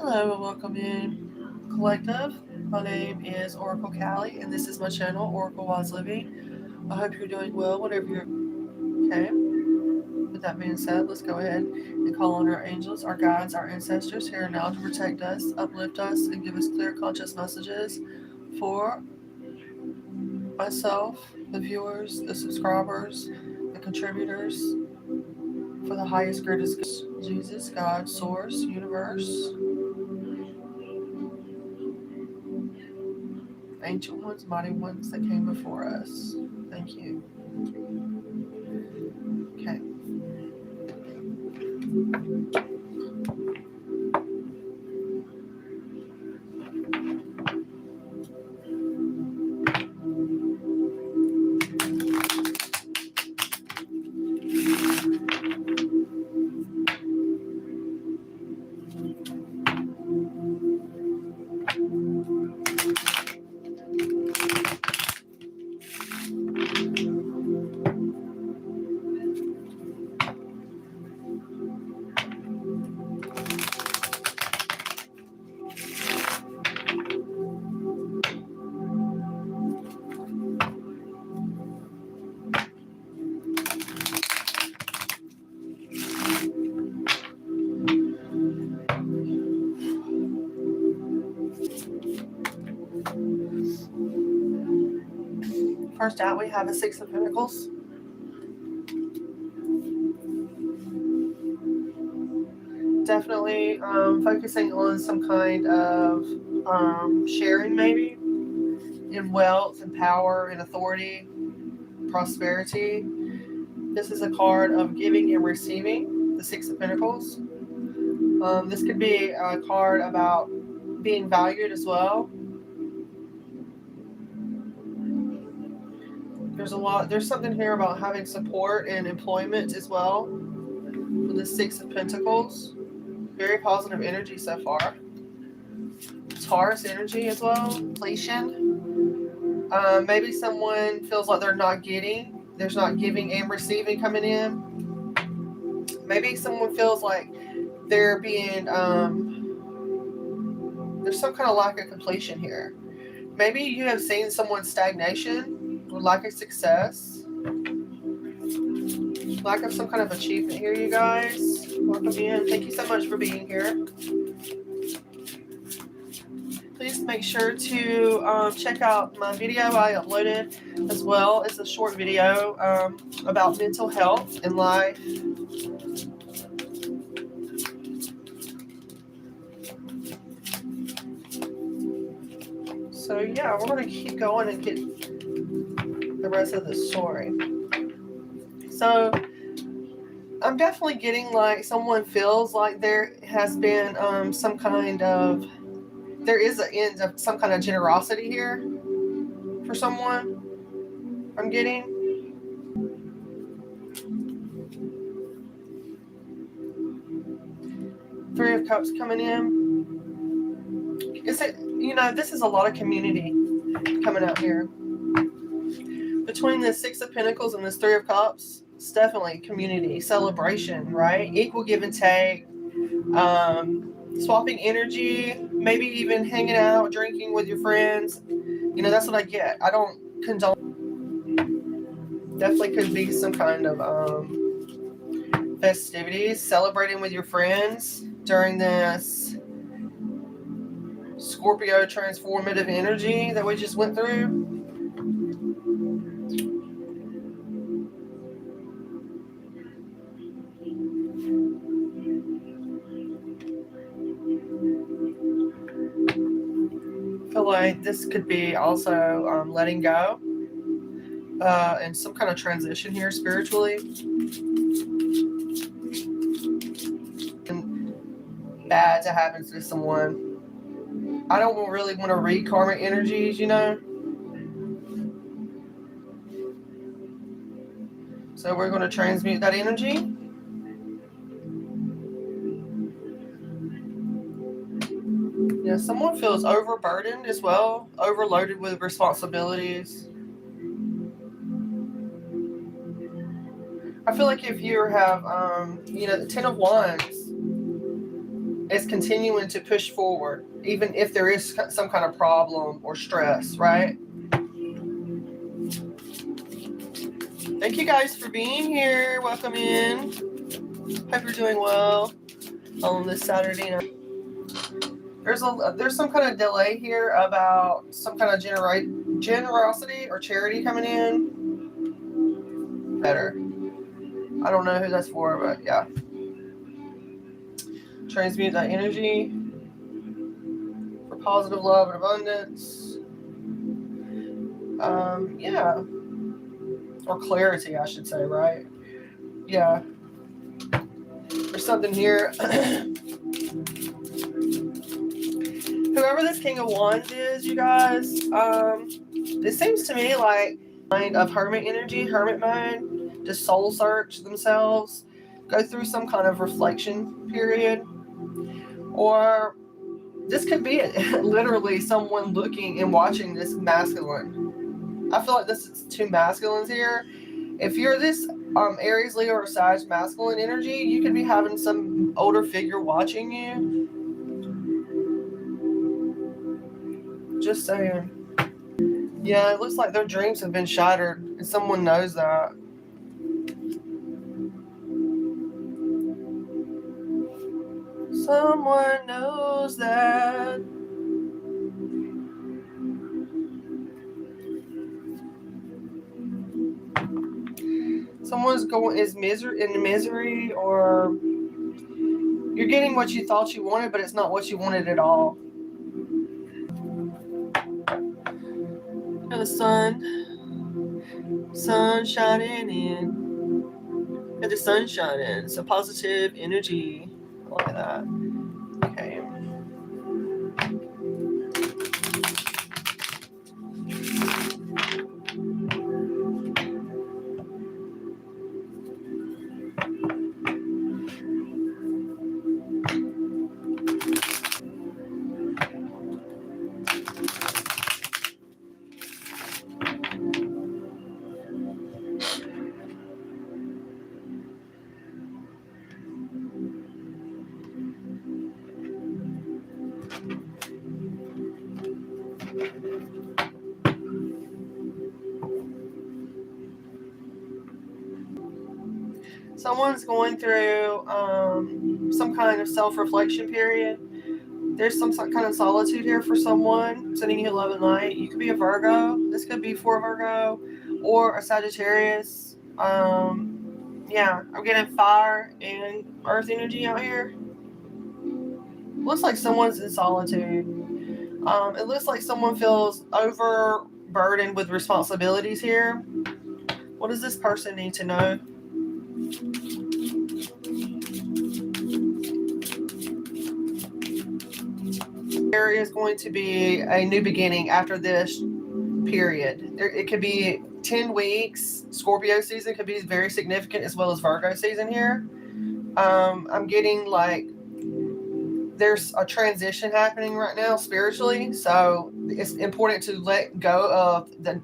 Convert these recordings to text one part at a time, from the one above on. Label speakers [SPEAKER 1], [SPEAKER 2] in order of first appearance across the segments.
[SPEAKER 1] Hello and welcome in Collective. My name is Oracle Callie and this is my channel, Oracle Wise Living. I hope you're doing well, whatever you're okay. With that being said, let's go ahead and call on our angels, our guides, our ancestors here and now to protect us, uplift us, and give us clear conscious messages for myself, the viewers, the subscribers, the contributors, for the highest, greatest good, Jesus, God, Source, Universe, ancient ones, mighty ones that came before us. Thank you. Okay. First out, we have a Six of Pentacles. Definitely focusing on some kind of sharing, maybe, in wealth and power and authority, prosperity. This is a card of giving and receiving, the Six of Pentacles. This could be a card about being valued as well. There's something here about having support and employment as well with the Six of Pentacles. Very positive energy so far. Taurus energy as well, completion. Maybe someone feels like there's not giving and receiving coming in. Maybe someone feels like they're being, there's some kind of lack of completion here. Maybe you have seen someone's stagnation or lack of success, lack of some kind of achievement here, you guys. Welcome in. Thank you so much for being here. Please make sure to check out my video I uploaded, as well as a short video about mental health and life. So yeah, we're going to keep going and get the rest of the story. So I'm definitely getting like someone feels like there has been some kind of, there is an end of some kind of generosity here for someone. I'm getting. Three of Cups coming in. Is it, this is a lot of community coming out here. Between the Six of Pentacles and this Three of Cups, it's definitely community, celebration, right? Equal give and take, swapping energy, maybe even hanging out, drinking with your friends. That's what I get. I don't condone. Definitely could be some kind of festivities, celebrating with your friends during this Scorpio transformative energy that we just went through. I feel like this could be also letting go and some kind of transition here spiritually. And bad to happen to someone. I don't really want to read karmic energies, So we're going to transmute that energy. Yeah, someone feels overburdened as well, overloaded with responsibilities. I feel like if you have, the Ten of Wands is continuing to push forward, even if there is some kind of problem or stress, right? Thank you guys for being here. Welcome in. Hope you're doing well on this Saturday night. There's some kind of delay here about some kind of generosity or charity coming in. Better. I don't know who that's for, but yeah. Transmute that energy for positive love and abundance. Yeah. Or clarity, I should say, right? Yeah. There's something here. Whoever this King of Wands is, you guys, it seems to me like mind of hermit energy, hermit mind, to soul search themselves, go through some kind of reflection period. Or this could be literally someone looking and watching this masculine. I feel like this is two masculines here. If you're this Aries, Leo, or Sag masculine energy, you could be having some older figure watching you. Just saying. Yeah, it looks like their dreams have been shattered, and someone knows that. Someone knows that. Someone's in misery, or you're getting what you thought you wanted, but it's not what you wanted at all. And the sun shining in, and the sun shining. So positive energy, like that. Okay. Someone's going through some kind of self-reflection period. There's some kind of solitude here for someone, sending you love and light. You could be a Virgo. This could be for a Virgo or a Sagittarius. Yeah, I'm getting fire and earth energy out here. Looks like someone's in solitude. It looks like someone feels overburdened with responsibilities here. What does this person need to know? There is going to be a new beginning after this period. It could be 10 weeks. Scorpio season could be very significant, as well as Virgo season here. I'm getting like there's a transition happening right now spiritually, so it's important to let go of the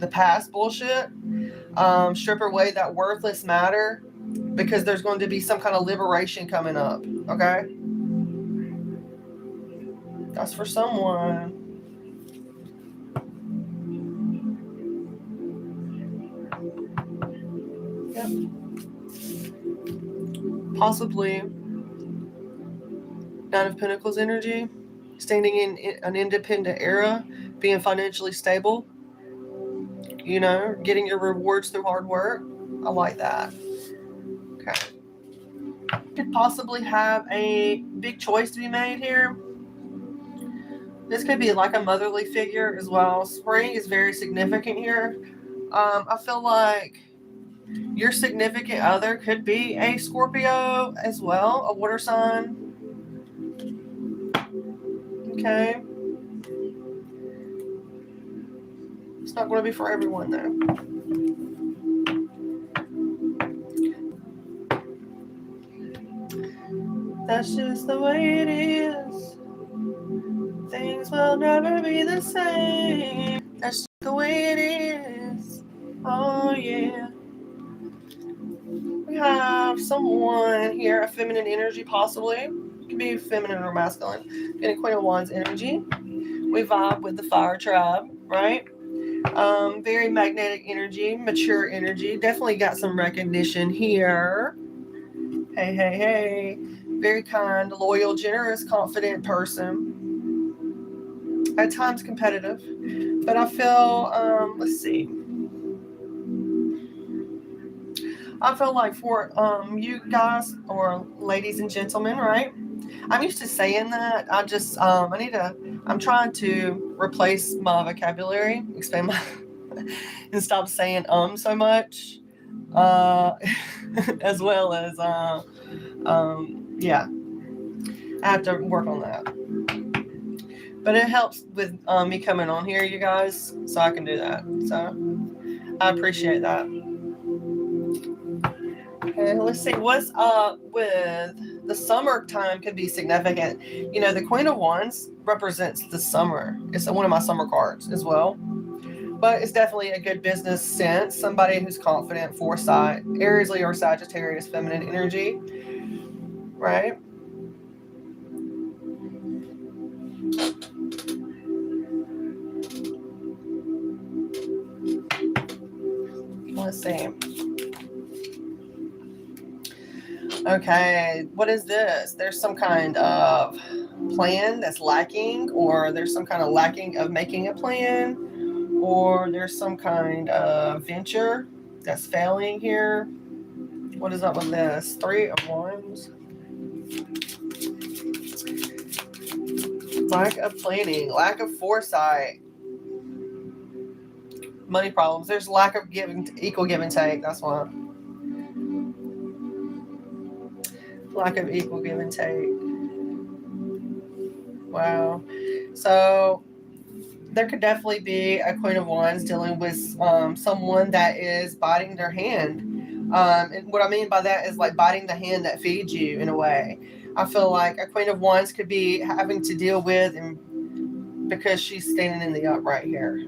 [SPEAKER 1] past bullshit, strip away that worthless matter, because there's going to be some kind of liberation coming up. Okay, that's for someone. Yep. Possibly Nine of Pentacles energy, standing in an independent era, being financially stable, you know, getting your rewards through hard work. I like that. Okay. Could possibly have a big choice to be made here. This could be like a motherly figure as well. Spring is very significant here. I feel like your significant other could be a Scorpio as well, a water sign. Okay. It's not going to be for everyone, though. That's just the way it is. Things will never be the same. That's just the way it is. Oh, yeah. We have someone here, a feminine energy, possibly. could be feminine or masculine. Getting Queen of Wands energy. We vibe with the fire tribe, right? Very magnetic energy, mature energy. Definitely got some recognition here. Hey, hey, hey. Very kind, loyal, generous, confident person. At times competitive. But I feel, let's see. I feel like for you guys or ladies and gentlemen, right? I'm used to saying that. I'm trying to replace my vocabulary, expand my, and stop saying so much. As well as, yeah, I have to work on that. But it helps with me coming on here, you guys, so I can do that. So I appreciate that. Okay, let's see. What's up with the summertime could be significant. You know, the Queen of Wands represents the summer. It's one of my summer cards as well. But it's definitely a good business sense. Somebody who's confident, foresight, Aries, Leo, or Sagittarius, feminine energy, right? Let's see. Okay, what is this? There's some kind of plan that's lacking, or there's some kind of lacking of making a plan, or there's some kind of venture that's failing here. What is up with this? 3 of Wands. Lack of planning, lack of foresight, money problems. There's lack of equal give and take. That's why. Lack of equal give and take. Wow. So there could definitely be a Queen of Wands dealing with someone that is biting their hand. And what I mean by that is like biting the hand that feeds you in a way. I feel like a Queen of Wands could be having to deal with, and because she's standing in the upright here.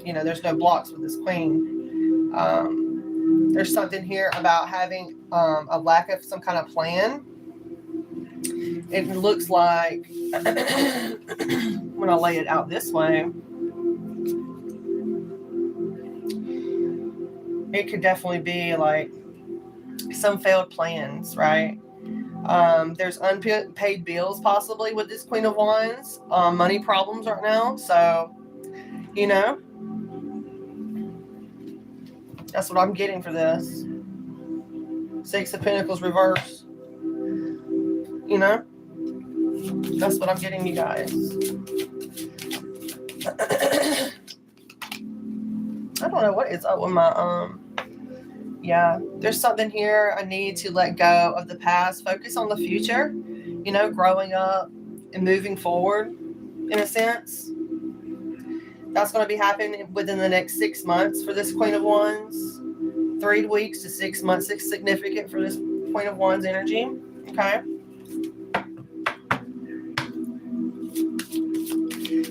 [SPEAKER 1] You know, there's no blocks with this queen. There's something here about having a lack of some kind of plan. It looks like, when I lay it out this way, it could definitely be like some failed plans, right? There's unpaid bills possibly with this Queen of Wands, money problems right now. So, you know, that's what I'm getting for this. 6 of Pentacles reverse. You know, that's what I'm getting, you guys. I don't know what is up with my, yeah, there's something here. I need to let go of the past, focus on the future, you know, growing up and moving forward in a sense. That's going to be happening within the next 6 months for this Queen of Wands. 3 weeks to 6 months is significant for this Queen of Wands energy. Okay.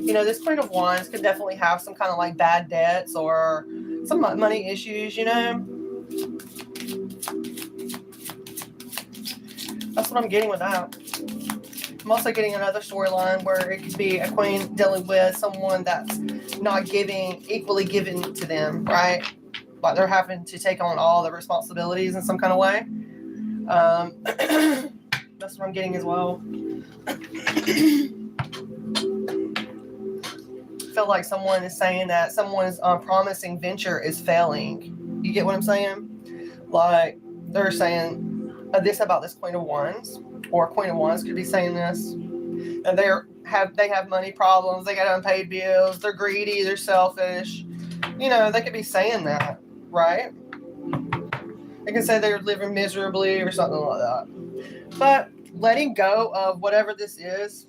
[SPEAKER 1] You know, this Queen of Wands could definitely have some kind of like bad debts or some money issues, you know. That's what I'm getting with that. I'm also getting another storyline where it could be a queen dealing with someone that's not equally given to them, right? Like they're having to take on all the responsibilities in some kind of way. That's what I'm getting as well. I feel like someone is saying that someone's promising venture is failing. You get what I'm saying? Like they're saying this about this Queen of Wands, or Queen of Wands could be saying this, and they have money problems, they got unpaid bills, they're greedy, they're selfish. You know, they could be saying that, right? They can say they're living miserably or something like that. But letting go of whatever this is,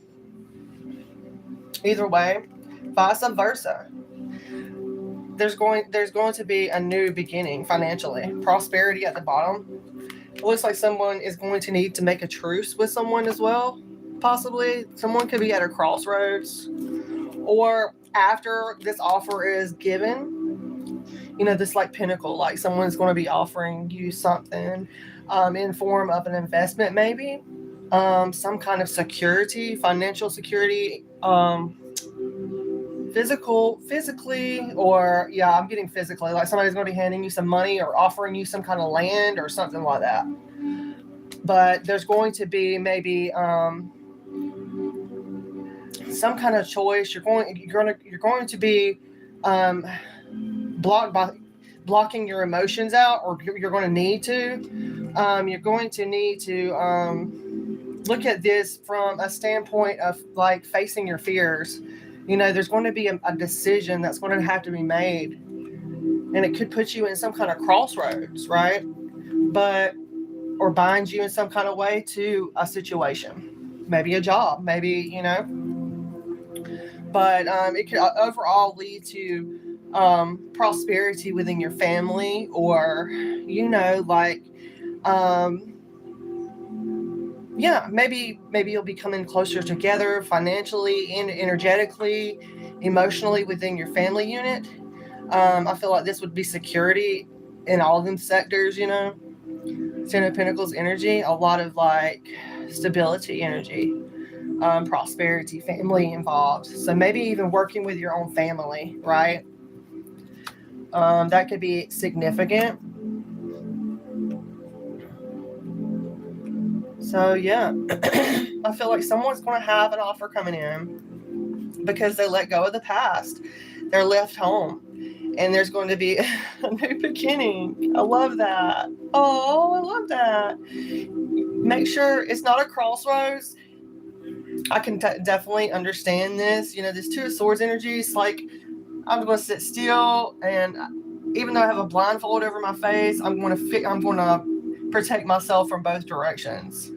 [SPEAKER 1] either way, vice versa. There's going to be a new beginning financially. Prosperity at the bottom. It looks like someone is going to need to make a truce with someone as well, possibly. Someone could be at a crossroads. Or after this offer is given, you know, this like pinnacle, like someone's going to be offering you something in form of an investment maybe. some kind of security, financial security, physically, or yeah, I'm getting physically, like somebody's going to be handing you some money or offering you some kind of land or something like that. But there's going to be maybe some kind of choice. You're going to be blocking your emotions out, or you're going to need to. You're going to need to look at this from a standpoint of like facing your fears. There's going to be a decision that's going to have to be made, and it could put you in some kind of crossroads, right? Or bind you in some kind of way to a situation, maybe a job, maybe, but it could overall lead to prosperity within your family, or maybe you'll be coming closer together financially and energetically, emotionally within your family unit. I feel like this would be security in all of them sectors. Ten of Pentacles energy, a lot of like stability energy, prosperity, family involved. So maybe even working with your own family, right? That could be significant. So yeah, I feel like someone's going to have an offer coming in because they let go of the past. They're left home. And there's going to be a new beginning. I love that. Oh, I love that. Make sure it's not a crossroads. I can definitely understand this. This Two of Swords energy is like, I'm going to sit still, and even though I have a blindfold over my face, I'm going to protect myself from both directions.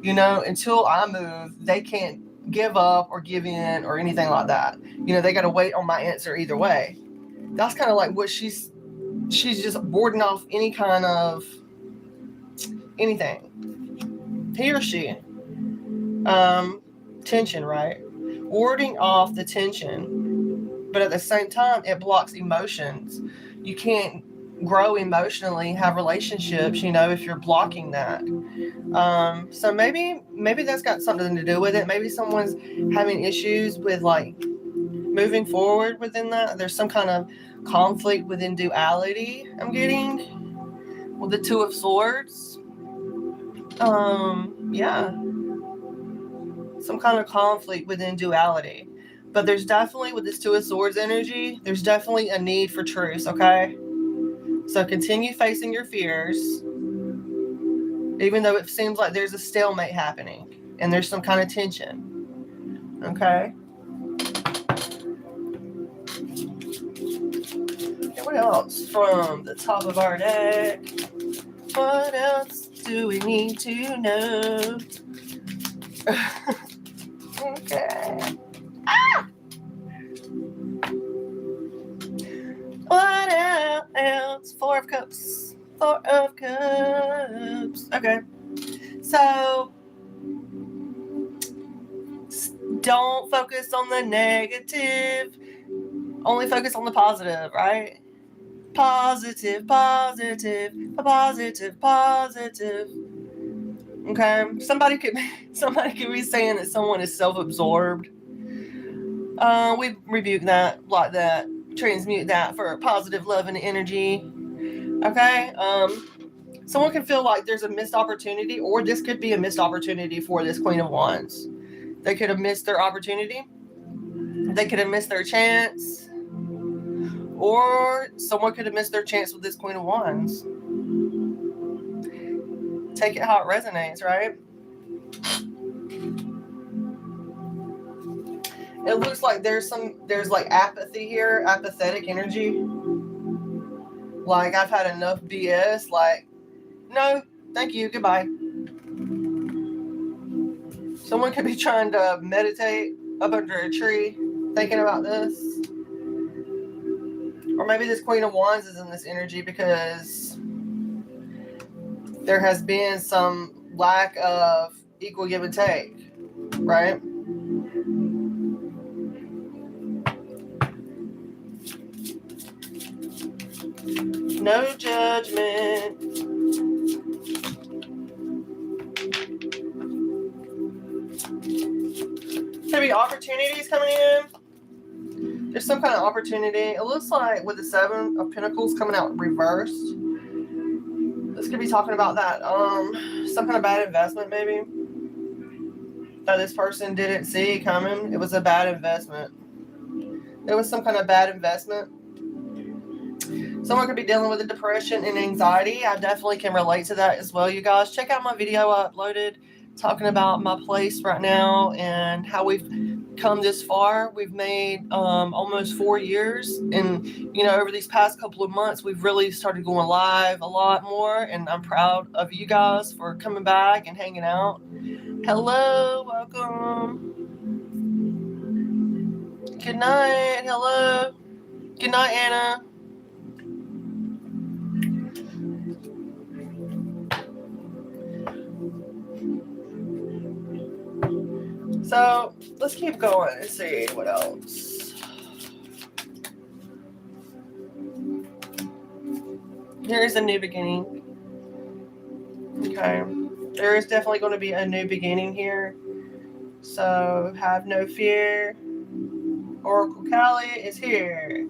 [SPEAKER 1] Until I move, they can't give up or give in or anything like that. They got to wait on my answer either way. That's kind of like what she's just warding off any kind of anything. He or she. Tension, right? Warding off the tension. But at the same time, it blocks emotions. You can't grow emotionally, have relationships, if you're blocking that. So maybe that's got something to do with it. Maybe someone's having issues with like moving forward within that. There's some kind of conflict within duality I'm getting with the Two of Swords. Yeah, some kind of conflict within duality. But there's definitely, with this Two of Swords energy, there's definitely a need for truce, okay? So continue facing your fears, even though it seems like there's a stalemate happening and there's some kind of tension, okay? What else from the top of our deck? What else do we need to know? Okay. What else? Four of Cups. Okay. So don't focus on the negative. Only focus on the positive, right? Positive. Okay. Somebody could be saying that someone is self-absorbed. We rebuke that, block that, transmute that for positive love and energy. Okay. Someone can feel like there's a missed opportunity, or this could be a missed opportunity for this Queen of Wands. They could have missed their opportunity. They could have missed their chance. Or someone could have missed their chance with this Queen of Wands. Take it how it resonates, right? It looks like there's like apathy here, apathetic energy. Like, I've had enough BS. Like, no, thank you, goodbye. Someone could be trying to meditate up under a tree, thinking about this. Or maybe this Queen of Wands is in this energy because there has been some lack of equal give and take, right? No judgment. Could be opportunities coming in. There's some kind of opportunity. It looks like with the Seven of Pentacles coming out reversed. This could be talking about that. Some kind of bad investment maybe. That this person didn't see coming. It was a bad investment. There was some kind of bad investment. Someone could be dealing with a depression and anxiety. I definitely can relate to that as well, you guys. Check out my video I uploaded talking about my place right now and how we've come this far. We've made almost 4 years. And, you know, over these past couple of months, we've really started going live a lot more. And I'm proud of you guys for coming back and hanging out. Hello, welcome. Good night. Hello. Good night, Anna. So let's keep going and see what else. Here's a new beginning. Okay. There is definitely going to be a new beginning here. So have no fear. Oracle Kali is here.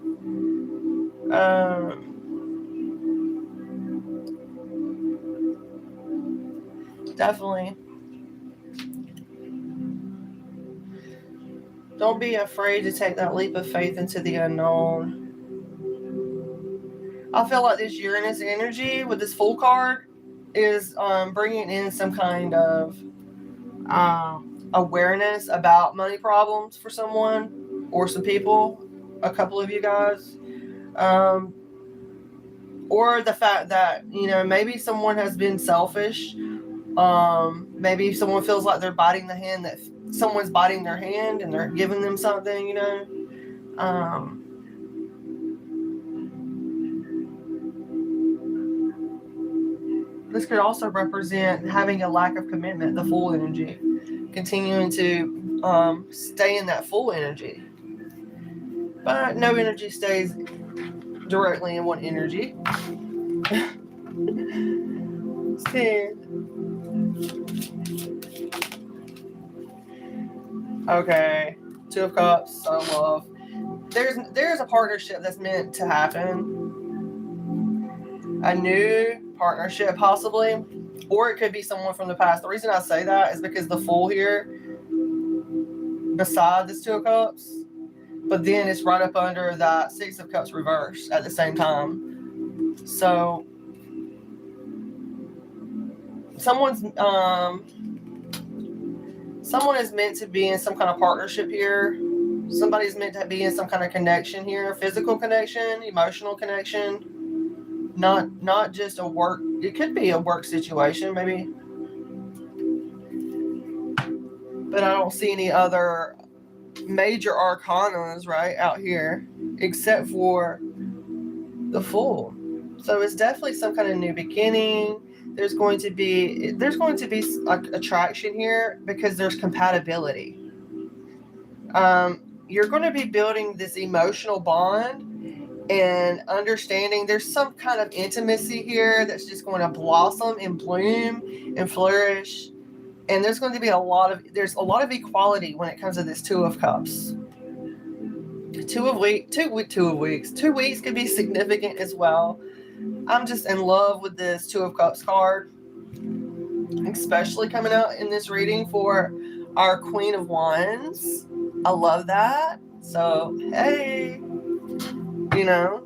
[SPEAKER 1] Definitely. Don't be afraid to take that leap of faith into the unknown. I feel like this Uranus energy with this Fool card is bringing in some kind of awareness about money problems for someone or some people, a couple of you guys. Or the fact that, you know, maybe someone has been selfish. Maybe someone feels like they're biting the hand that someone's biting their hand and they're giving them something, you know. This could also represent having a lack of commitment, the Fool energy, continuing to stay in that Fool energy. But no energy stays directly in one energy. See. Okay, Two of Cups, so love. There's a partnership that's meant to happen. A new partnership, possibly. Or it could be someone from the past. The reason I say that is because the Fool here, beside this Two of Cups, but then it's right up under that Six of Cups reverse at the same time. So someone is meant to be in some kind of partnership here. Somebody's meant to be in some kind of connection here, physical connection, emotional connection, not just a work. It could be a work situation, maybe, but I don't see any other major arcanas right out here except for the Fool. So it's definitely some kind of new beginning. There's going to be like attraction here because there's compatibility. You're going to be building this emotional bond and understanding. There's some kind of intimacy here that's just going to blossom and bloom and flourish. And there's going to be a lot of equality when it comes to this Two of Cups. 2 weeks could be significant as well. I'm just in love with this Two of Cups card, especially coming out in this reading for our Queen of Wands. I love that. So, hey, you know,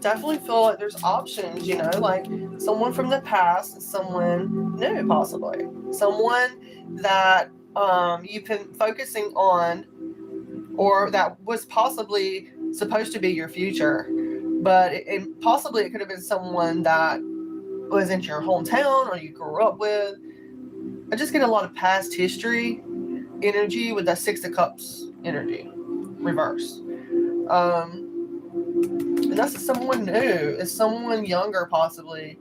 [SPEAKER 1] definitely feel like there's options, you know, like someone from the past and someone new, possibly. Someone that you've been focusing on, or that was possibly supposed to be your future, but possibly it could have been someone that was in your hometown or you grew up with. I just get a lot of past history energy with that Six of Cups energy, reverse. And that's someone new. It's someone younger, possibly.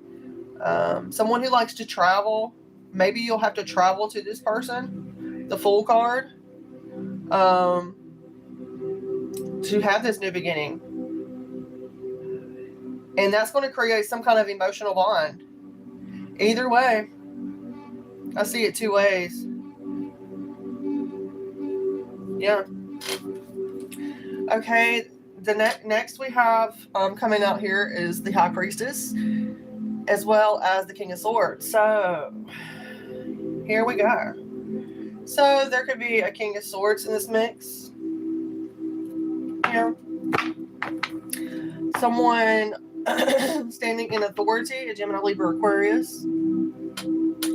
[SPEAKER 1] Someone who likes to travel. Maybe you'll have to travel to this person, the Fool card, to have this new beginning. And that's going to create some kind of emotional bond. Either way, I see it two ways. Yeah. Okay. The next we have coming out here is the High Priestess, as well as the King of Swords. So here we go. So there could be a King of Swords in this mix. Here. Someone standing in authority, a Gemini, Libra, Aquarius.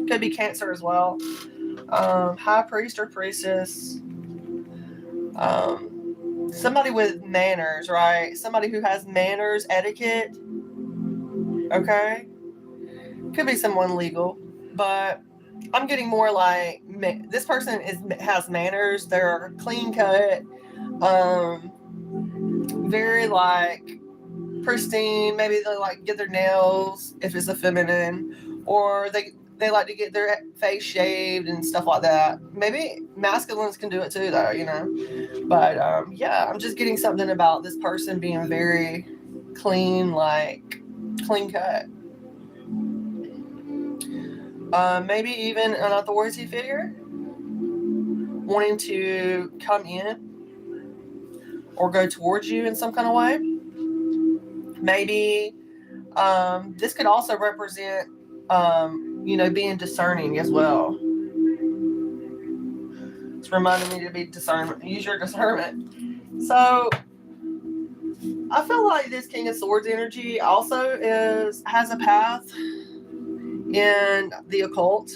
[SPEAKER 1] Could be Cancer as well. High Priest or Priestess. Somebody with manners, right? Somebody who has manners, etiquette. Okay. Could be someone legal, but I'm getting more like this person has manners. They're clean cut, very like pristine. Maybe they like get their nails if it's a feminine, or they like to get their face shaved and stuff like that. Maybe masculines can do it too, though, you know. But yeah, I'm just getting something about this person being very clean, like clean cut. Maybe even an authority figure wanting to come in or go towards you in some kind of way. Maybe this could also represent, being discerning as well. It's reminding me to be discernment. Use your discernment. So I feel like this King of Swords energy also has a path in the occult.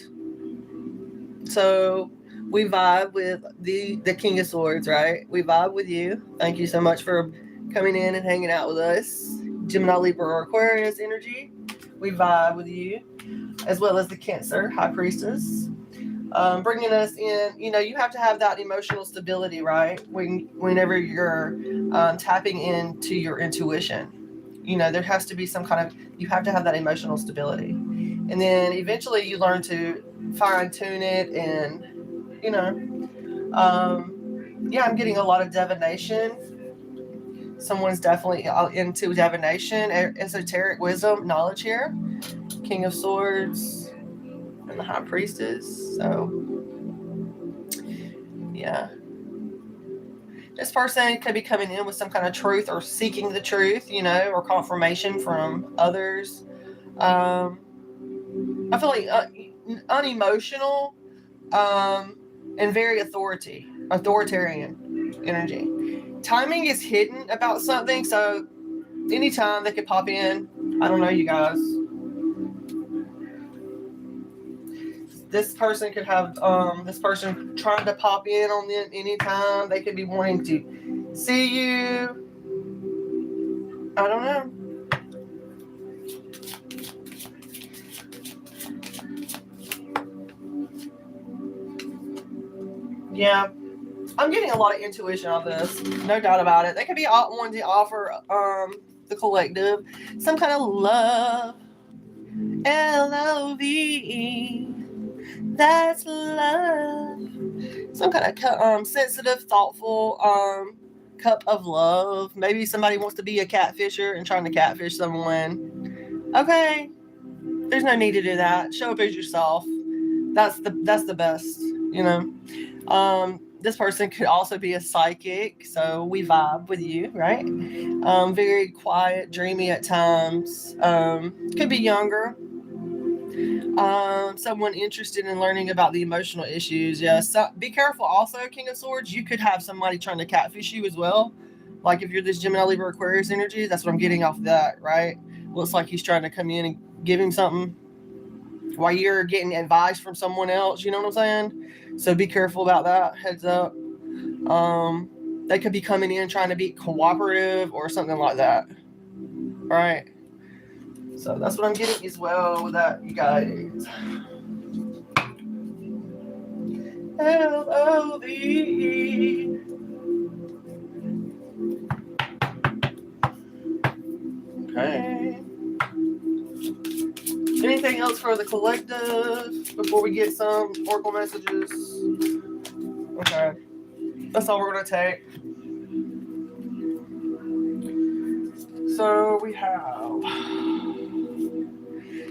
[SPEAKER 1] So we vibe with the King of Swords, right? We vibe with you. Thank you so much for coming in and hanging out with us. Gemini, Libra, or Aquarius energy. We vibe with you, as well as the Cancer, High Priestess. Bringing us in, you have to have that emotional stability, right? Whenever you're tapping into your intuition, there has to be some kind of, you have to have that emotional stability. And then eventually you learn to fine tune it and, I'm getting a lot of divination. Someone's definitely into divination, esoteric wisdom, knowledge here. King of Swords and the High Priestess. So, yeah. This person could be coming in with some kind of truth or seeking the truth, or confirmation from others. I feel like unemotional and very authoritarian energy. Timing is hidden about something, so anytime they could pop in. I don't know, you guys. This person could have this person trying to pop in on them anytime. They could be wanting to see you. I don't know. Yeah, I'm getting a lot of intuition on this. No doubt about it. They could be wanting to offer the collective some kind of love. Love. That's love. Some kind of sensitive, thoughtful cup of love. Maybe somebody wants to be a catfisher and trying to catfish someone. Okay, there's no need to do that. Show up as yourself. That's the best. This person could also be a psychic, so we vibe with you, right? Very quiet, dreamy at times. Could be younger. Someone interested in learning about the emotional issues. Yes. So be careful also, King of Swords. You could have somebody trying to catfish you as well. Like if you're this Gemini, Libra, Aquarius energy, that's what I'm getting off of that, right? Looks like he's trying to come in and give him something while you're getting advice from someone else. You know what I'm saying? So be careful about that. Heads up. They could be coming in trying to be cooperative or something like that. Right? So that's what I'm getting as well with that, you guys. L-O-V-E. Okay. Anything else for the collective before we get some oracle messages? Okay. That's all we're going to take. So we have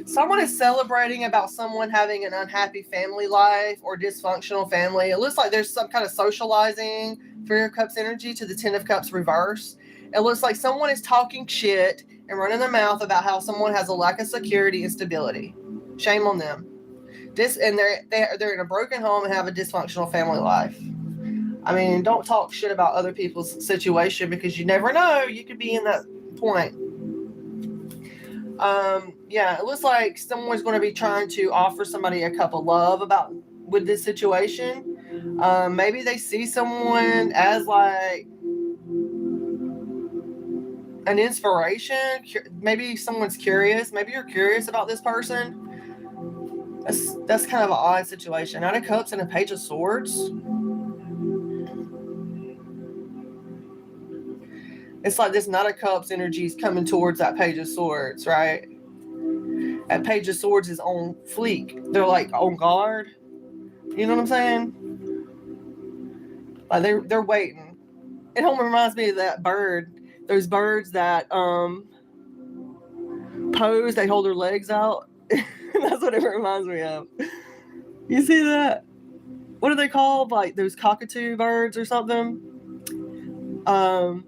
[SPEAKER 1] Someone is celebrating about someone having an unhappy family life or dysfunctional family. It looks like there's some kind of socializing for your Cups energy to the Ten of Cups reverse. It looks like someone is talking shit and running their mouth about how someone has a lack of security and stability. Shame on them. And they're in a broken home and have a dysfunctional family life. I mean, don't talk shit about other people's situation because you never know. You could be in that point. Yeah, it looks like someone's going to be trying to offer somebody a cup of love with this situation. Maybe they see someone as like an inspiration. Maybe someone's curious. Maybe you're curious about this person. That's kind of an odd situation. Knight of Cups and a Page of Swords. It's like this Knight of Cups energy is coming towards that Page of Swords, right? That Page of Swords is on fleek. They're like on guard. You know what I'm saying? Like they're waiting. It almost reminds me of that bird. Those birds that pose, they hold their legs out. That's what it reminds me of. You see that? What are they called? Like those cockatoo birds or something?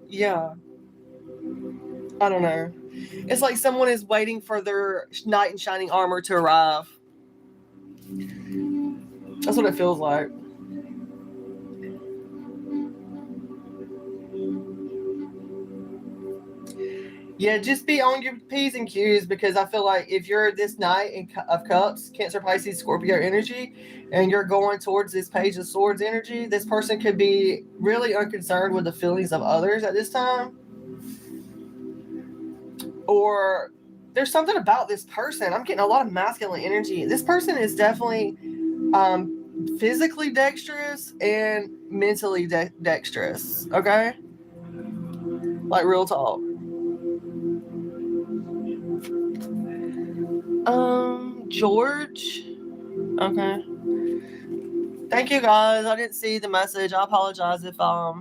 [SPEAKER 1] Yeah. I don't know. It's like someone is waiting for their knight in shining armor to arrive. That's what it feels like. Yeah, just be on your P's and Q's because I feel like if you're this Knight of Cups, Cancer, Pisces, Scorpio energy, and you're going towards this Page of Swords energy, this person could be really unconcerned with the feelings of others at this time. Or there's something about this person. I'm getting a lot of masculine energy. This person is definitely physically dexterous and mentally dexterous. Okay? Like real talk. George. Okay. Thank you guys. I didn't see the message. I apologize if I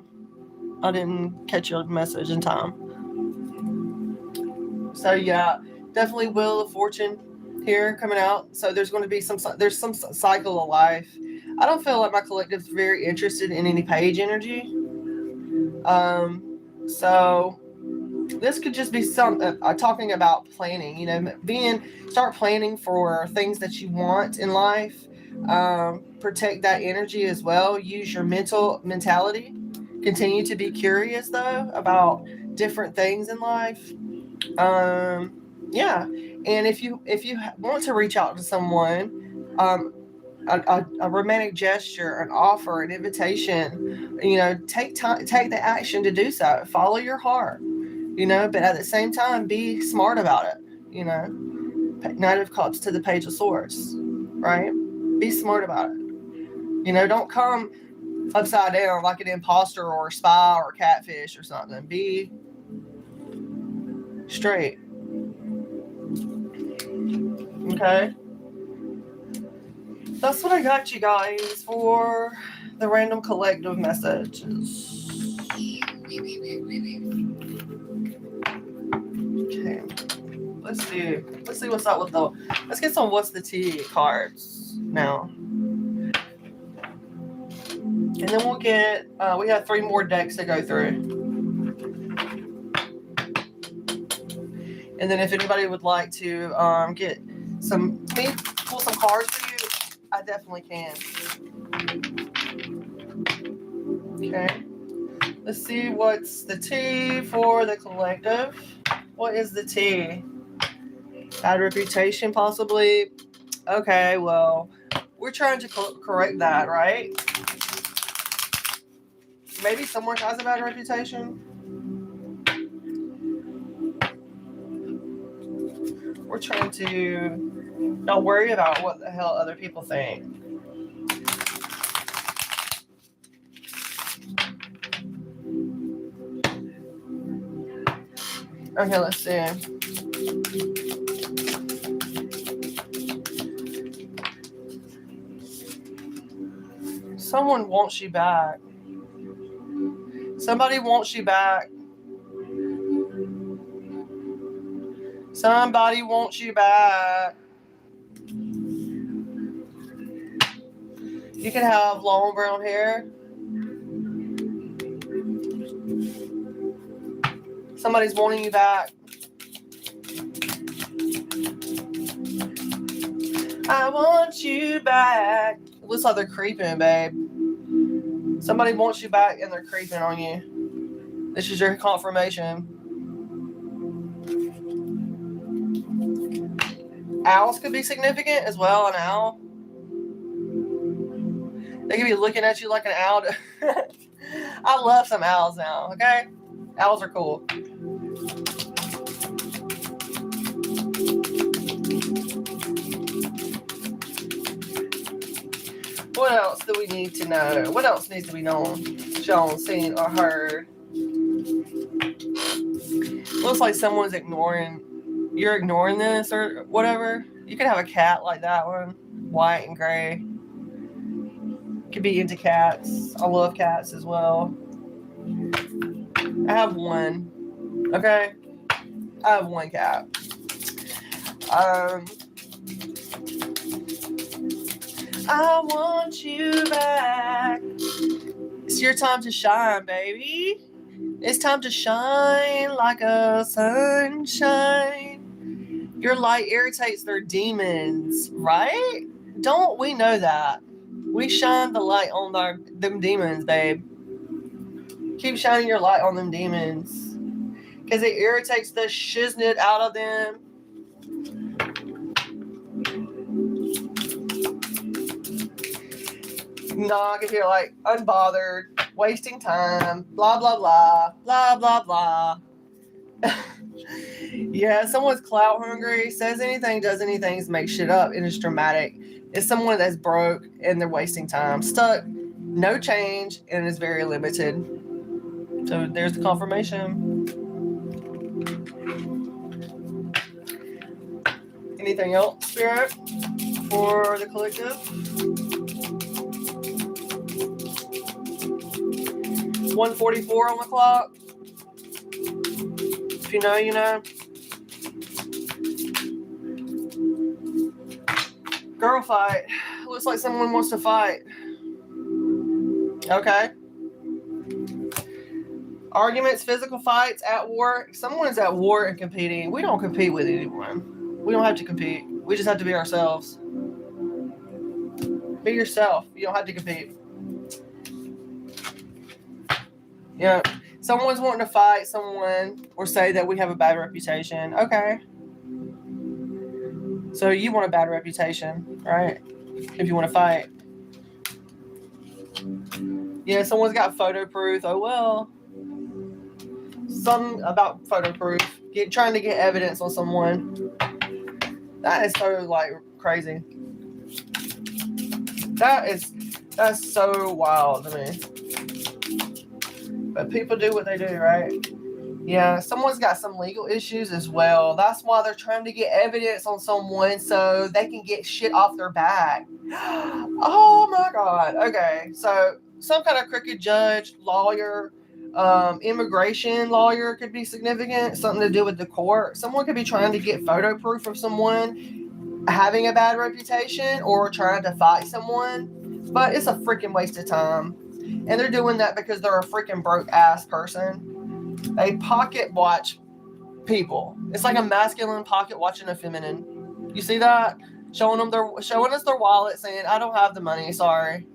[SPEAKER 1] didn't catch your message in time. So yeah, definitely Wheel of Fortune here coming out. So there's going to be some cycle of life. I don't feel like my collective's very interested in any page energy. So this could just be talking about planning, you know, start planning for things that you want in life. Protect that energy as well. Use your mentality. Continue to be curious though about different things in life. Yeah. And if you want to reach out to someone, a romantic gesture, an offer, an invitation, you know, take the action to do so. Follow your heart, you know, but at the same time, be smart about it, you know. Knight of Cups to the Page of Swords, right? Be smart about it. You know, don't come upside down like an imposter or a spy or a catfish or something. Be straight. Okay. That's what I got you guys for the random collective messages. Okay. Let's see what's up with let's get some what's the tea cards now. And then we'll get we have 3 more decks to go through. And then if anybody would like to get pull some cards for you, I definitely can. Okay. Let's see what's the T for the collective. What is the T? Bad reputation, possibly. Okay, well, we're trying to correct that, right? Maybe someone has a bad reputation. We're trying to not worry about what the hell other people think. Okay, let's see. Someone wants you back. Somebody wants you back. Somebody wants you back. You can have long brown hair. Somebody's wanting you back. I want you back. It looks like they're creeping, babe. Somebody wants you back and they're creeping on you. This is your confirmation. Owls could be significant as well. An owl. They could be looking at you like an owl. I love some owls now, okay? Owls are cool. What else do we need to know? What else needs to be known, shown, seen, or heard? Looks like someone's ignoring. You're ignoring this or whatever. You could have a cat like that one, white and gray. Could be into cats. I love cats as well. I have one. Okay, I have one cat. I want you back. It's your time to shine, baby. It's time to shine like a sunshine. Your light irritates their demons, right? Don't we know that? We shine the light on them demons, babe. Keep shining your light on them demons. Because it irritates the shiznit out of them. No, I can hear like unbothered, wasting time, blah, blah, blah, blah, blah, blah. Yeah, someone's clout hungry, says anything, does anything, makes shit up, and it's dramatic. It's someone that's broke and they're wasting time. Stuck, no change, and is very limited. So there's the confirmation. Anything else, Spirit, for the collective? 1:44 on the clock. If you know, you know. Girl fight. Looks like someone wants to fight. Okay. Arguments, physical fights, at war. Someone's at war and competing. We don't compete with anyone. We don't have to compete. We just have to be ourselves. Be yourself. You don't have to compete. Yeah. Someone's wanting to fight someone or say that we have a bad reputation. Okay. So you want a bad reputation, right? If you want to fight. Yeah, someone's got photo proof. Oh, well. Something about photo proof. Trying to get evidence on someone. That is so, like, crazy. That's so wild to me. But people do what they do, right? Yeah, someone's got some legal issues as well. That's why they're trying to get evidence on someone so they can get shit off their back. Oh my God. Okay, so some kind of crooked judge, lawyer, immigration lawyer could be significant. Something to do with the court. Someone could be trying to get photo proof of someone having a bad reputation or trying to fight someone. But it's a freaking waste of time. And they're doing that because they're a freaking broke ass person. They pocket watch people. It's like a masculine pocket watching a feminine. You see that? Showing us their wallet, saying, "I don't have the money. Sorry,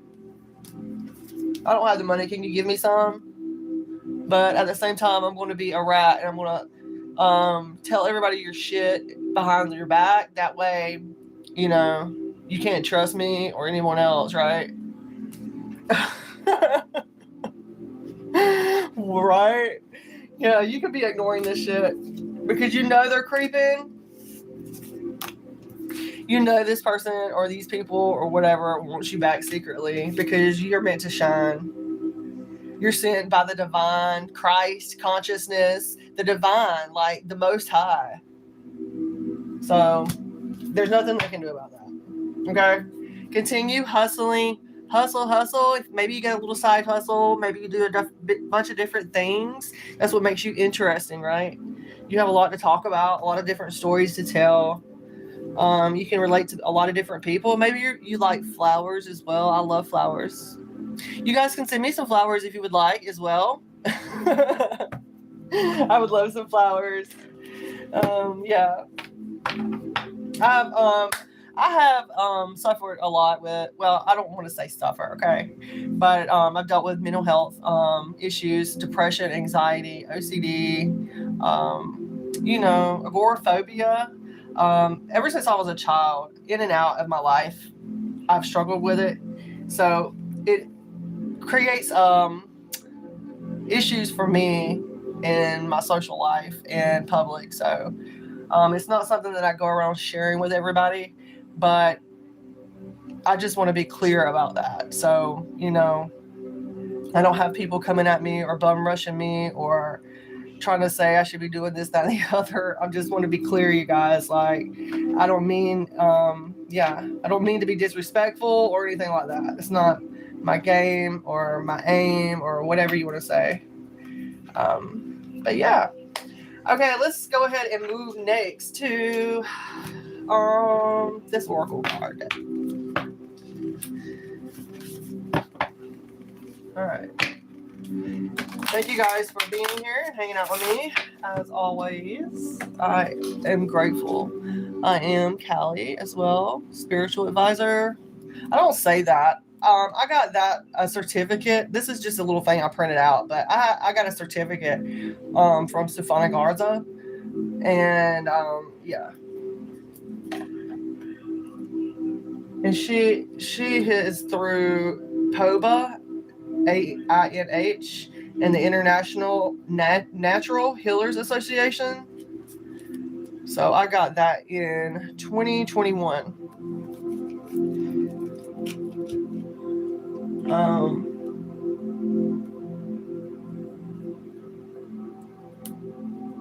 [SPEAKER 1] I don't have the money. Can you give me some?" But at the same time, I'm going to be a rat and I'm going to tell everybody your shit behind your back. That way, you know, you can't trust me or anyone else, right? Right? Yeah, you could be ignoring this shit because you know they're creeping. You know this person or these people or whatever wants you back secretly because you're meant to shine. You're sent by the divine, Christ, consciousness, the divine, like the Most High. So there's nothing they can do about that. Okay? Continue hustling. Hustle. If maybe you get a little side hustle, maybe you do a bunch of different things. That's what makes you interesting, right? You have a lot to talk about, a lot of different stories to tell. You can relate to a lot of different people. Maybe you like flowers as well. I love flowers. You guys can send me some flowers if you would like as well. I would love some flowers. Yeah. I have suffered a lot with, well, I don't want to say suffer, okay, but I've dealt with mental health issues, depression, anxiety, OCD, agoraphobia. Ever since I was a child, in and out of my life, I've struggled with it. So it creates issues for me in my social life and public. So it's not something that I go around sharing with everybody, but I just want to be clear about that. So, I don't have people coming at me or bum rushing me or trying to say I should be doing this, that, and the other. I just want to be clear, you guys. Like, I don't mean, I don't mean to be disrespectful or anything like that. It's not my game or my aim or whatever you want to say. But yeah. Okay, let's go ahead and move next to this oracle card. All right. Thank you guys for being here and hanging out with me. As always, I am grateful. I am Callie as well, spiritual advisor. I don't say that. I got a certificate. This is just a little thing I printed out, but I got a certificate from Stefana Garza. And yeah. And she is through POBA, AINH, and the International Natural Healers Association. So I got that in 2021.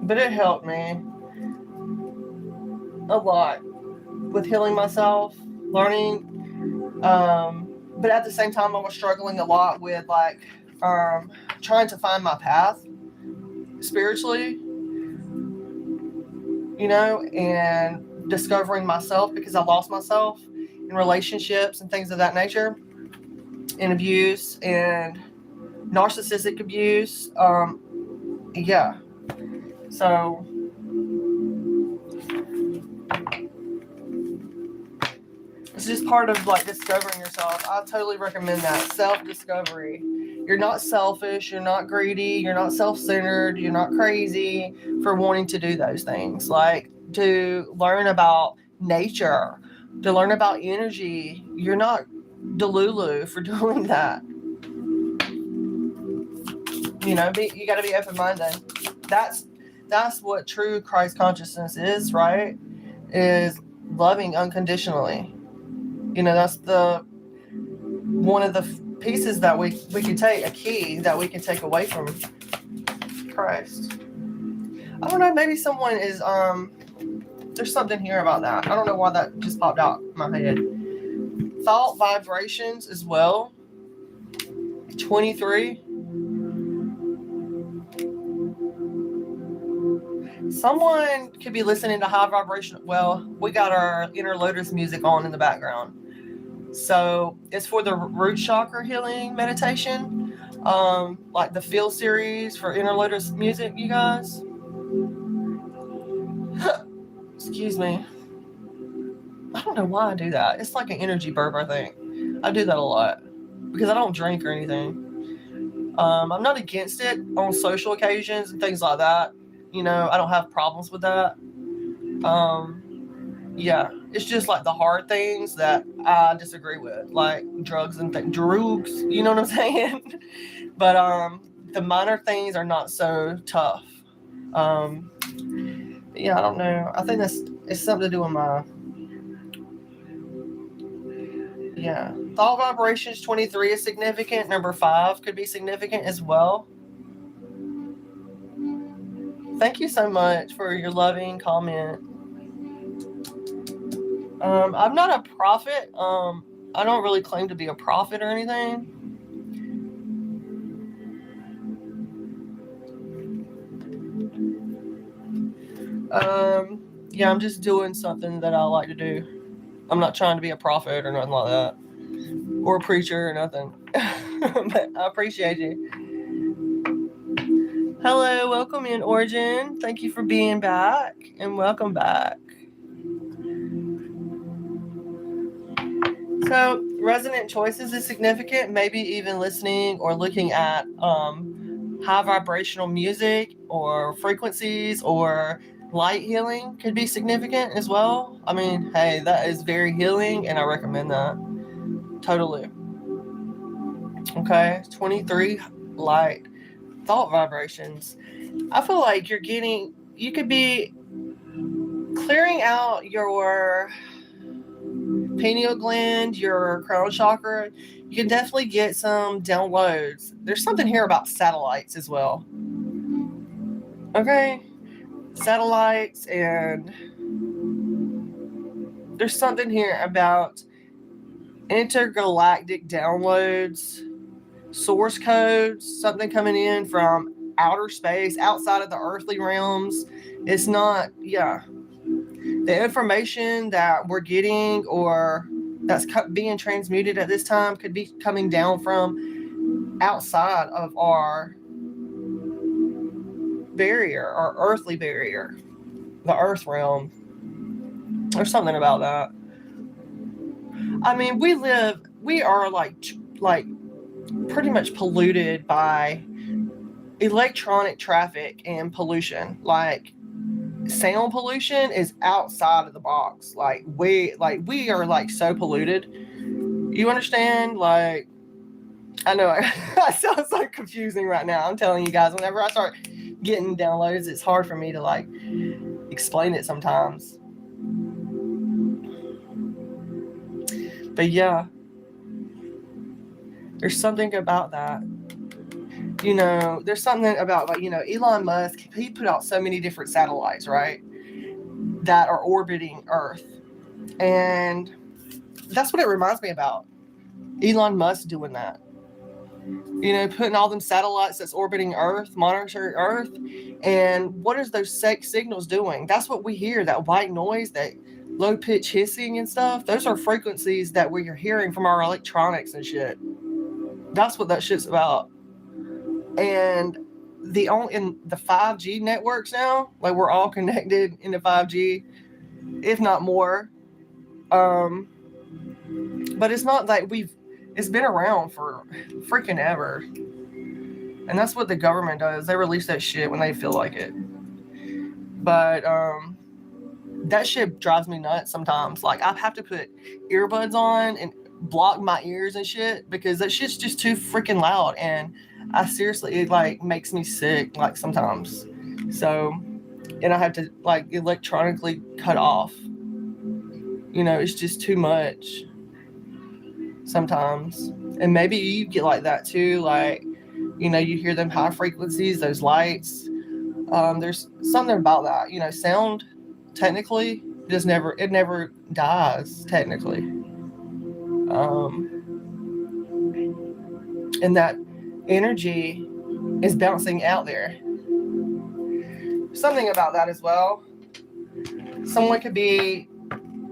[SPEAKER 1] But it helped me a lot with healing myself, learning. But at the same time, I was struggling a lot with trying to find my path spiritually, and discovering myself because I lost myself in relationships and things of that nature, and abuse and narcissistic abuse. Yeah. So it's just part of discovering yourself. I totally recommend that. Self-discovery. You're not selfish, you're not greedy, you're not self-centered, you're not crazy for wanting to do those things. Like to learn about nature, to learn about energy. You're not delulu for doing that. You got to be open-minded. That's what true Christ consciousness is, right? Is loving unconditionally. That's one of the pieces that we can take, a key that we can take away from Christ. I don't know, maybe someone is, there's something here about that. I don't know why that just popped out in my head. Thought vibrations as well. 23. Someone could be listening to high vibration. Well, we got our Inner Lotus music on in the background. So it's for the root chakra healing meditation. Like the Feel series for Inner Lotus music, you guys. Excuse me. I don't know why I do that. It's like an energy burp, I think. I do that a lot because I don't drink or anything. I'm not against it on social occasions and things like that. I don't have problems with that. Yeah, it's just like the hard things that I disagree with, like drugs and drugs, you know what I'm saying? But the minor things are not so tough. Yeah, I don't know. I think it's something to do with my, yeah. Thought vibrations 23 is significant. Number 5 could be significant as well. Thank you so much for your loving comment. I'm not a prophet. I don't really claim to be a prophet or anything. Yeah, I'm just doing something that I like to do. I'm not trying to be a prophet or nothing like that, or a preacher or nothing. But I appreciate you. Hello, welcome in, Origin. Thank you for being back, and welcome back. So, resonant choices is significant. Maybe even listening or looking at high vibrational music or frequencies or light healing could be significant as well. I mean, hey, that is very healing, and I recommend that totally. Okay, 23 light thought vibrations. I feel like you could be clearing out your pineal gland, your crown chakra. You can definitely get some downloads. There's something here about satellites as well. Okay, satellites, and there's something here about intergalactic downloads, source codes, something coming in from outer space, outside of the earthly realms. It's not, yeah. The information that we're getting or that's being transmuted at this time could be coming down from outside of our barrier, our earthly barrier, the earth realm. There's something about that. I mean, we are like pretty much polluted by electronic traffic and pollution. Like sound pollution is outside of the box. Like we are like so polluted. You understand? Like, I know I sound so confusing right now. I'm telling you guys, whenever I start getting downloads, it's hard for me to like explain it sometimes. But yeah, there's something about that. You know, there's something about, like, you know, Elon Musk, he put out so many different satellites, right, that are orbiting Earth. And that's what it reminds me about. Elon Musk doing that. You know, putting all them satellites that's orbiting Earth, monitoring Earth. And what is those sex signals doing? That's what we hear, that white noise, that low pitch hissing and stuff. Those are frequencies that we're hearing from our electronics and shit. That's what that shit's about. And in the 5G networks now, like we're all connected into 5G, if not more. But it's not like it's been around for freaking ever. And that's what the government does. They release that shit when they feel like it. But that shit drives me nuts sometimes. Like, I have to put earbuds on and block my ears and shit because that shit's just too freaking loud. And I seriously, it like makes me sick, like sometimes. So, and I have to like electronically cut off. You know, it's just too much sometimes. And maybe you get like that too. Like, you know, you hear them high frequencies, those lights. There's something about that. You know, sound technically it never dies technically. And that energy is bouncing out there. Something about that as well. Someone could be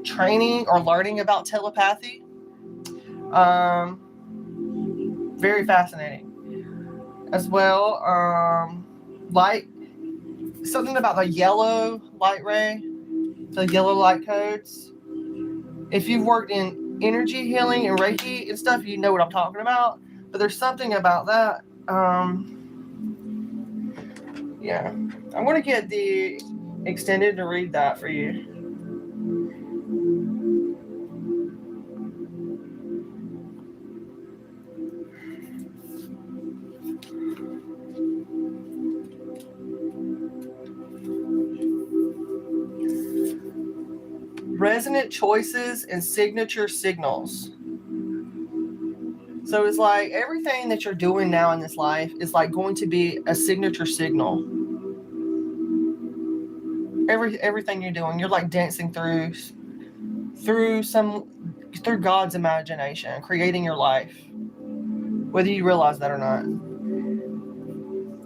[SPEAKER 1] training or learning about telepathy. Very fascinating as well. Light, something about the yellow light ray, the yellow light codes. If you've worked in energy healing and Reiki and stuff, you know what I'm talking about. But there's something about that. Yeah, I'm going to get the extended to read that for you. Resonant choices and signature signals. So it's like everything that you're doing now in this life is like going to be a signature signal. Everything you're doing, you're like dancing through God's imagination, creating your life, whether you realize that or not.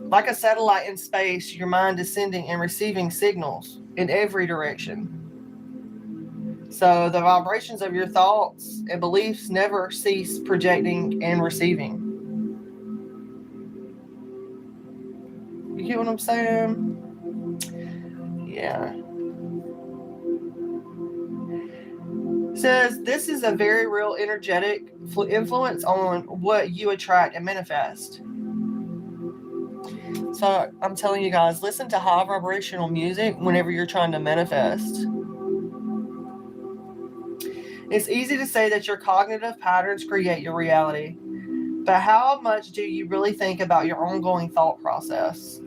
[SPEAKER 1] Like a satellite in space, your mind is sending and receiving signals in every direction. So the vibrations of your thoughts and beliefs never cease projecting and receiving. You get what I'm saying? Yeah. It says this is a very real energetic influence on what you attract and manifest. So I'm telling you guys, listen to high vibrational music whenever you're trying to manifest. It's easy to say that your cognitive patterns create your reality, but how much do you really think about your ongoing thought process?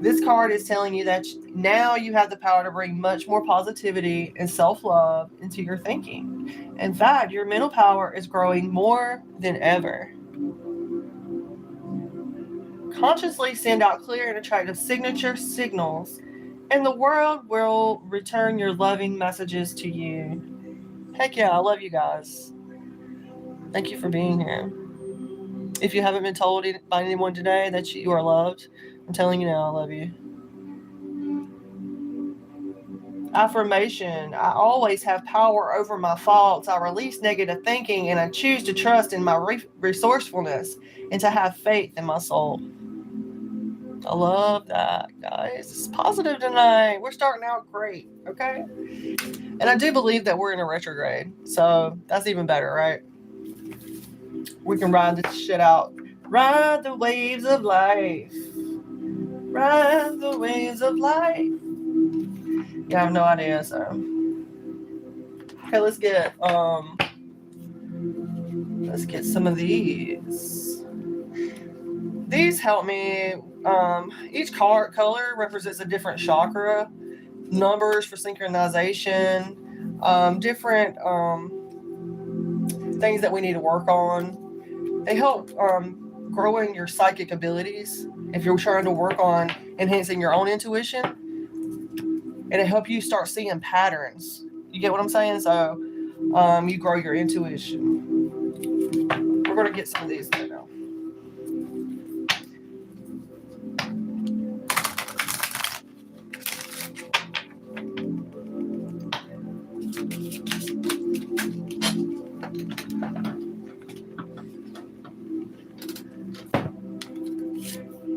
[SPEAKER 1] This card is telling you that now you have the power to bring much more positivity and self-love into your thinking. In fact, your mental power is growing more than ever. Consciously send out clear and attractive signature signals, and the world will return your loving messages to you. Heck yeah, I love you guys. Thank you for being here. If you haven't been told by anyone today that you are loved, I'm telling you now, I love you. Affirmation. I always have power over my thoughts. I release negative thinking and I choose to trust in my resourcefulness and to have faith in my soul. I love that, guys. It's positive tonight. We're starting out great, okay? And I do believe that we're in a retrograde, so that's even better, right? We can ride this shit out. Ride the waves of life. Ride the waves of life. Yeah, I have no idea, so. Okay, let's get some of these. These help me. Each color represents a different chakra. Numbers for synchronization. Different things that we need to work on. They help growing your psychic abilities if you're trying to work on enhancing your own intuition, and it help you start seeing patterns. You get what I'm saying? So you grow your intuition. We're going to get some of these right now.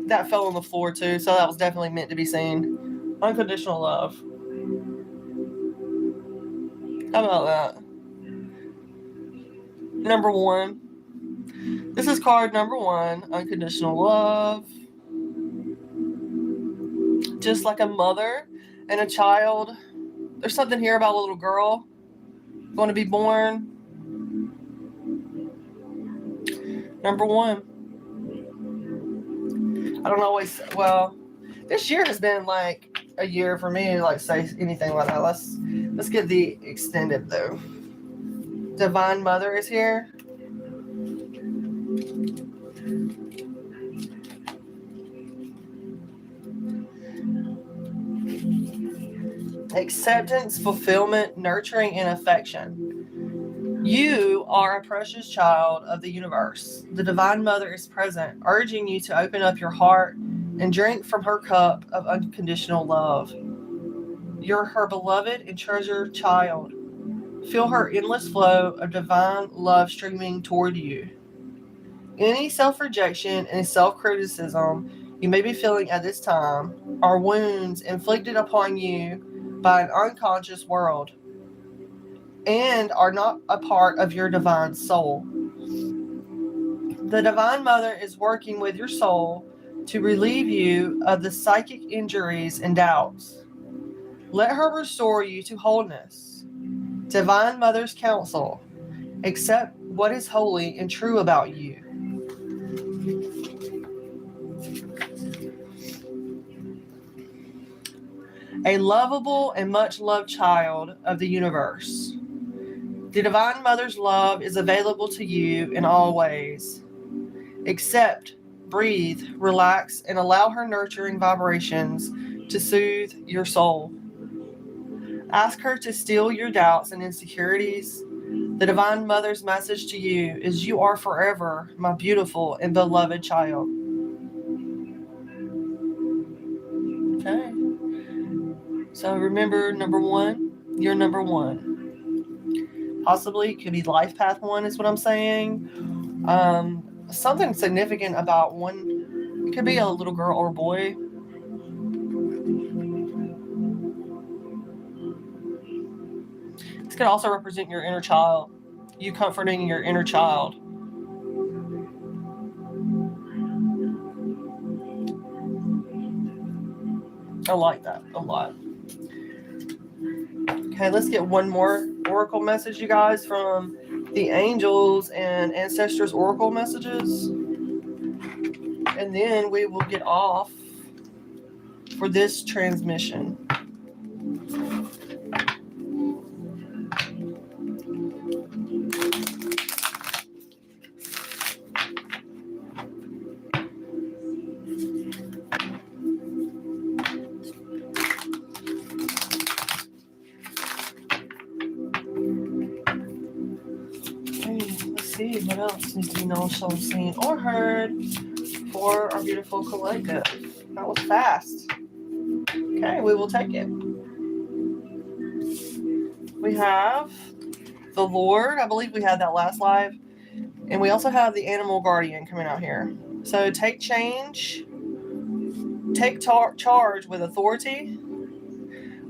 [SPEAKER 1] That fell on the floor too, so that was definitely meant to be seen. Unconditional love. How about that? Number 1. This is card number 1, unconditional love. Just like a mother and a child. There's something here about a little girl going to be born. Number 1. I don't always, well, this year has been like a year for me to like say anything like that. Let's get the extended though. Divine Mother is here. Acceptance, fulfillment, nurturing, and affection. You are a precious child of the universe. The Divine Mother is present, urging you to open up your heart and drink from her cup of unconditional love. You're her beloved and treasured child. Feel her endless flow of divine love streaming toward you. Any self-rejection and self-criticism you may be feeling at this time are wounds inflicted upon you by an unconscious world and are not a part of your divine soul. The Divine Mother is working with your soul to relieve you of the psychic injuries and doubts. Let her restore you to wholeness. Divine Mother's counsel. Accept what is holy and true about you. A lovable and much loved child of the universe. The Divine Mother's love is available to you in all ways. Accept, breathe, relax, and allow her nurturing vibrations to soothe your soul. Ask her to still your doubts and insecurities. The Divine Mother's message to you is you are forever my beautiful and beloved child. Okay. So remember, number one, you're number one. Possibly it could be life path one is what I'm saying. Something significant about one. It could be a little girl or boy. This could also represent your inner child. You comforting your inner child. I like that a lot. Okay, let's get one more oracle message, you guys, from the angels and ancestors oracle messages. And then we will get off for this transmission. See what else needs to be known, shown, seen, or heard for our beautiful collective. That was fast. Okay, we will take it. We have the Lord. I believe we had that last live. And we also have the animal guardian coming out here. So take change. Take charge with authority.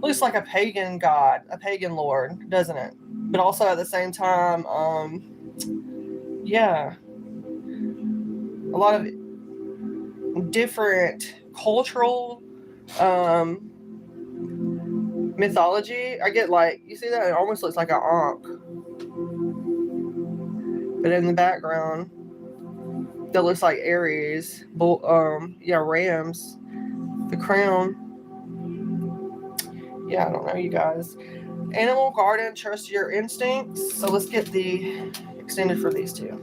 [SPEAKER 1] Looks like a pagan god, a pagan lord, doesn't it? But also at the same time, yeah, a lot of different cultural mythology. I get like, you see that? It almost looks like an ankh. But in the background, that looks like Aries, rams, the crown. Yeah, I don't know, you guys. Animal guardian, trust your instincts. So let's get the extended for these two.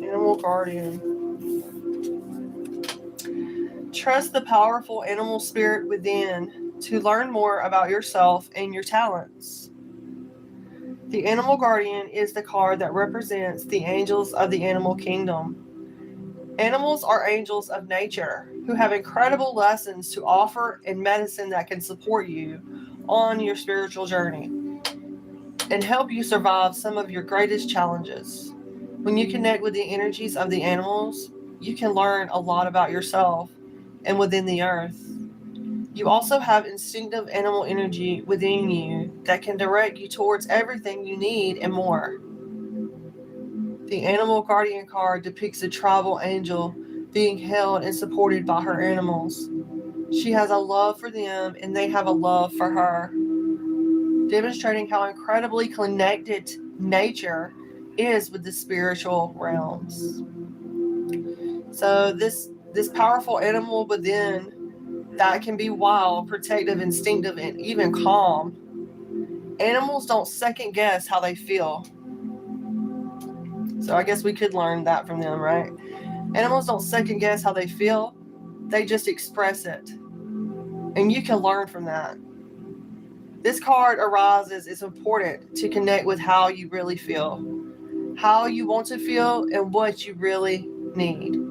[SPEAKER 1] Animal guardian. Trust the powerful animal spirit within to learn more about yourself and your talents. The animal guardian is the card that represents the angels of the animal kingdom. Animals are angels of nature who have incredible lessons to offer and medicine that can support you on your spiritual journey and help you survive some of your greatest challenges. When you connect with the energies of the animals, you can learn a lot about yourself and within the earth. You also have instinctive animal energy within you that can direct you towards everything you need and more. The animal guardian card depicts a tribal angel being held and supported by her animals. She has a love for them and they have a love for her, demonstrating how incredibly connected nature is with the spiritual realms. So this powerful animal within that can be wild, protective, instinctive, and even calm. Animals don't second guess how they feel. So I guess we could learn that from them, right? Animals don't second guess how they feel. They just express it. And you can learn from that. This card arises, it's important to connect with how you really feel, how you want to feel, and what you really need.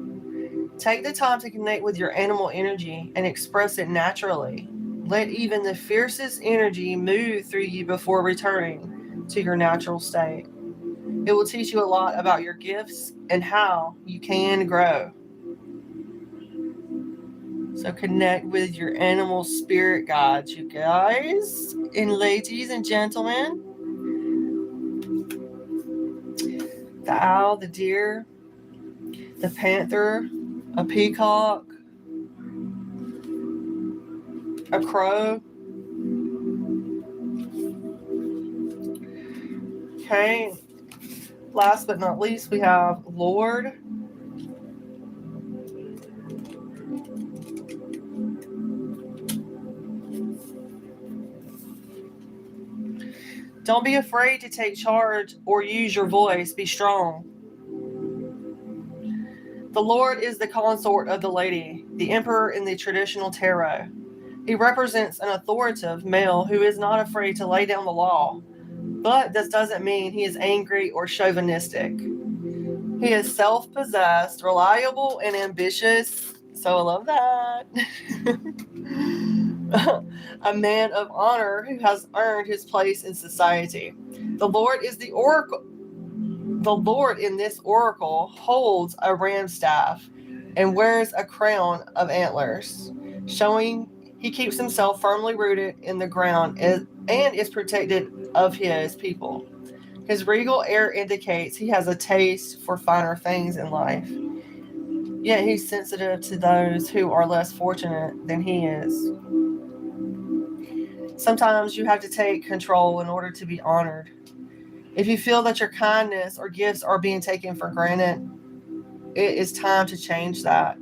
[SPEAKER 1] Take the time to connect with your animal energy and express it naturally. Let even the fiercest energy move through you before returning to your natural state. It will teach you a lot about your gifts and how you can grow. So connect with your animal spirit guides, you guys and ladies and gentlemen. The owl, the deer, the panther, a peacock, a crow. Okay. Last but not least, we have Lord. Don't be afraid to take charge or use your voice. Be strong. The Lord is the consort of the lady, the emperor in the traditional tarot. He represents an authoritative male who is not afraid to lay down the law, but this doesn't mean he is angry or chauvinistic. He is self-possessed, reliable, and ambitious. So I love that. A man of honor who has earned his place in society. The Lord is the oracle. The Lord in this oracle holds a ram's staff and wears a crown of antlers, showing he keeps himself firmly rooted in the ground and is protected of his people. His regal air indicates he has a taste for finer things in life. Yet he's sensitive to those who are less fortunate than he is. Sometimes you have to take control in order to be honored. If you feel that your kindness or gifts are being taken for granted, it is time to change that.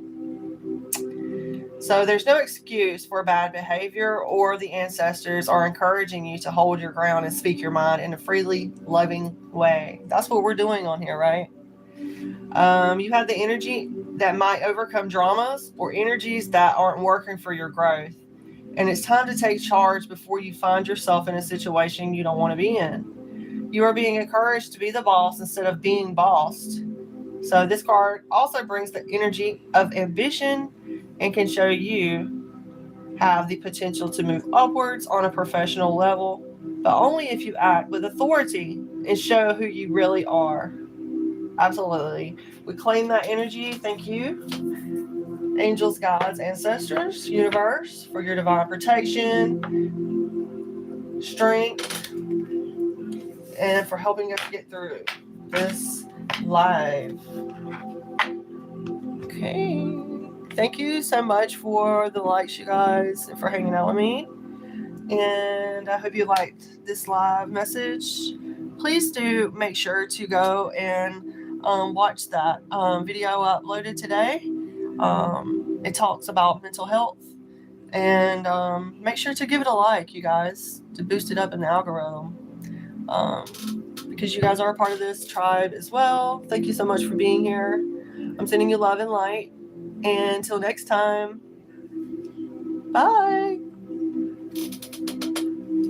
[SPEAKER 1] So there's no excuse for bad behavior, or the ancestors are encouraging you to hold your ground and speak your mind in a freely loving way. That's what we're doing on here, right? You have the energy that might overcome dramas or energies that aren't working for your growth. And it's time to take charge before you find yourself in a situation you don't want to be in. You are being encouraged to be the boss instead of being bossed. So this card also brings the energy of ambition and can show you have the potential to move upwards on a professional level, but only if you act with authority and show who you really are. Absolutely. We claim that energy. Thank you, angels, guides, ancestors, universe, for your divine protection, strength, and for helping us get through this live. Okay. Thank you so much for the likes, you guys, and for hanging out with me. And I hope you liked this live message. Please do make sure to go and watch that video uploaded today. It talks about mental health. And make sure to give it a like, you guys, to boost it up in the algorithm. Because you guys are a part of this tribe as well. Thank you so much for being here. I'm sending you love and light. And until next time, bye.